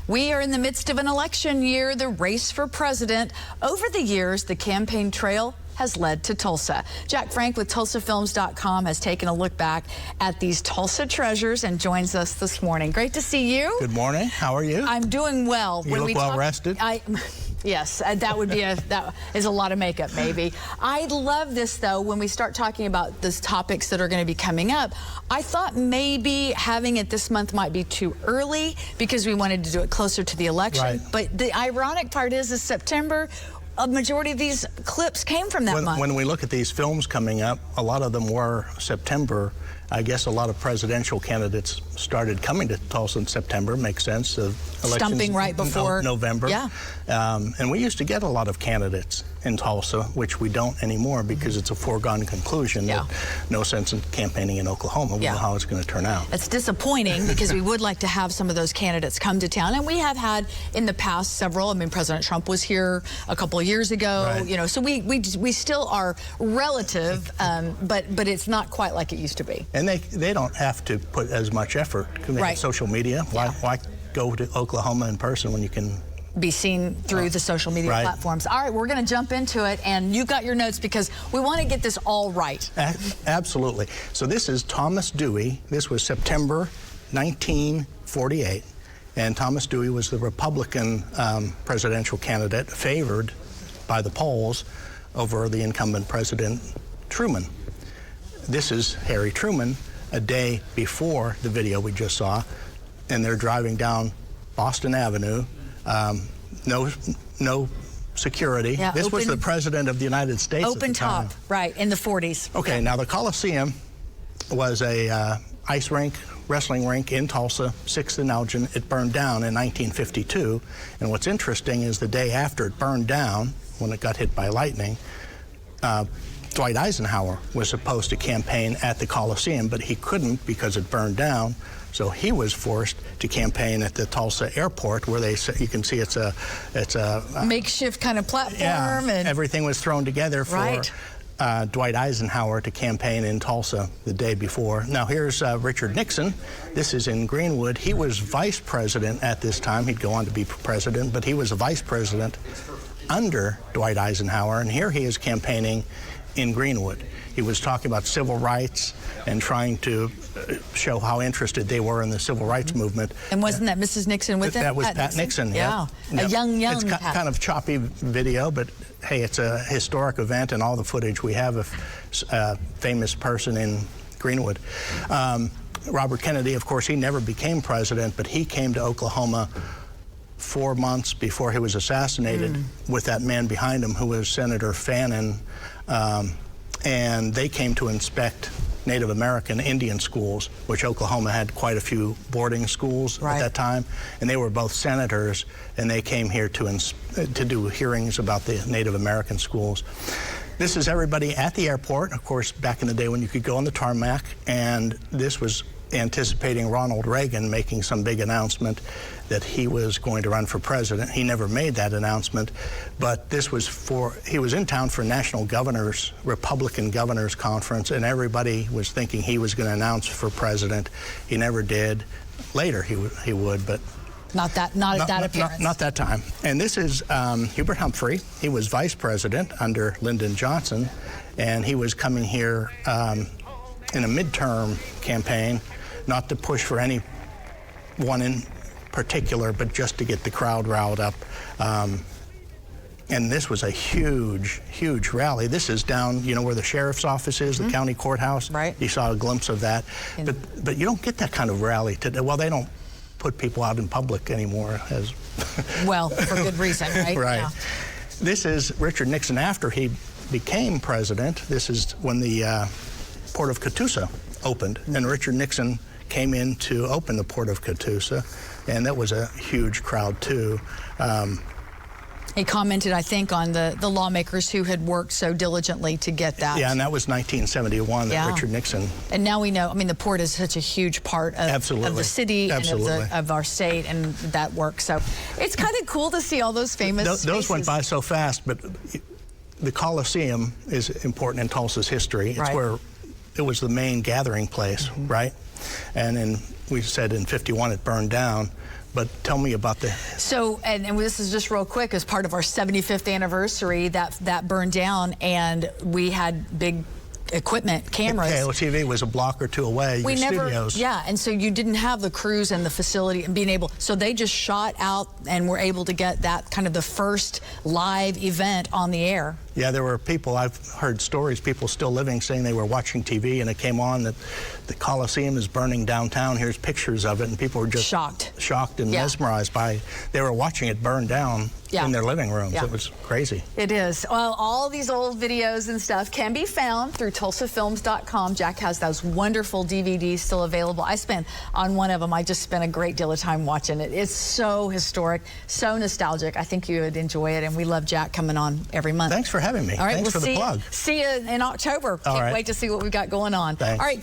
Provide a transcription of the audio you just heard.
We are in the midst of an election year, the race for president. Over the years, the campaign trail has led to Tulsa. Jack Frank with TulsaFilms.com has taken a look back at these Tulsa treasures and joins us this morning. Great to see you. Good morning. How are you? I'm doing well. You look well rested. Yes, that is a lot of makeup, maybe. I love this, though, when we start talking about these topics that are going to be coming up. I thought maybe having it this month might be too early because we wanted to do it closer to the election. Right. But the ironic part is September, a majority of these clips came from that month. When we look at these films coming up, a lot of them were September. I guess a lot of presidential candidates started coming to Tulsa in September. Makes sense. Stumping right before November. Yeah. And we used to get a lot of candidates in Tulsa, which we don't anymore because it's a foregone conclusion that no sense in campaigning in Oklahoma. We know how it's going to turn out. It's disappointing because we would like to have some of those candidates come to town, and we have had in the past several. I mean, President Trump was here a couple of years ago. Right. You know, so we still are relative, but it's not quite like it used to be. And they don't have to put as much effort. They have social media. Why go to Oklahoma in person when you can be seen through the social media platforms? All right, we're going to jump into it, and you got your notes because we want to get this all right. Absolutely. So this is Thomas Dewey. This was September 1948, and Thomas Dewey was the Republican presidential candidate favored by the polls over the incumbent President Truman. This is Harry Truman a day before the video we just saw, and they're driving down Boston Avenue. No security. Yeah, this was the President of the United States open at the time. top, right, in the 40s. Okay, now the Coliseum was a ice rink, wrestling rink in Tulsa, Sixth and Elgin. It burned down in 1952, and what's interesting is the day after it burned down, when it got hit by lightning, Dwight Eisenhower was supposed to campaign at the Coliseum, but he couldn't because it burned down. So he was forced to campaign at the Tulsa Airport, where you can see it's a makeshift kind of platform. Yeah, and everything was thrown together for Dwight Eisenhower to campaign in Tulsa the day before. Now here's Richard Nixon. This is in Greenwood. He was vice president at this time. He'd go on to be president, but he was a vice president under Dwight Eisenhower, and here he is campaigning in Greenwood. He was talking about civil rights and trying to show how interested they were in the civil rights movement. And wasn't that Mrs. Nixon with him? That was Pat Nixon. Yeah, a young It's Pat. kind of choppy video, but hey, it's a historic event, and all the footage we have of a famous person in Greenwood. Robert Kennedy, of course, he never became president, but he came to Oklahoma 4 months before he was assassinated with that man behind him who was Senator Fannin, and they came to inspect Native American Indian schools, which Oklahoma had quite a few boarding schools at that time, and they were both senators, and they came here to do hearings about the Native American schools. This is everybody at the airport, of course, back in the day when you could go on the tarmac, and this was anticipating Ronald Reagan making some big announcement that he was going to run for president. He never made that announcement, but this was he was in town for National Governors, Republican Governors Conference, and everybody was thinking he was going to announce for president. He never did. Later he would, but not at that appearance. Not that time. And this is Hubert Humphrey. He was vice president under Lyndon Johnson, and he was coming here in a midterm campaign, not to push for any one in particular, but just to get the crowd riled up. And this was a huge, huge rally. This is down, you know, where the sheriff's office is, the county courthouse. Right. You saw a glimpse of that. But you don't get that kind of rally today. Well, they don't put people out in public anymore as well, for good reason, right? Right. Yeah. This is Richard Nixon after he became president. This is when the Port of Catoosa opened, and Richard Nixon came in to open the Port of Catoosa, and that was a huge crowd too. He commented, I think, on the lawmakers who had worked so diligently to get that. Yeah, and that was 1971 that Richard Nixon. And now we know, I mean, the port is such a huge part of the city and of our state, and that work. So it's kind of cool to see all those famous Those spaces. went by so fast, but the Coliseum is important in Tulsa's history. It's where it was the main gathering place, right? And we said in '51 it burned down, but tell me about the... So, and this is just real quick, as part of our 75th anniversary, that burned down, and we had big equipment, cameras. KOTV was a block or two away. We never, studios. yeah, and so you didn't have the crews and the facility and being able, so they just shot out and were able to get that kind of the first live event on the air. Yeah, there were people, I've heard stories, people still living saying they were watching TV and it came on that the Coliseum is burning downtown. Here's pictures of it, and people were just shocked and mesmerized by, they were watching it burn down in their living rooms. It was crazy. It is. Well, all these old videos and stuff can be found through TulsaFilms.com. Jack has those wonderful DVDs still available. On one of them, I just spent a great deal of time watching it. It's so historic, so nostalgic. I think you would enjoy it, and we love Jack coming on every month. Thanks for having me. All right, Thanks for the plug. See you in October. Can't wait to see what we've got going on. Thanks. All right.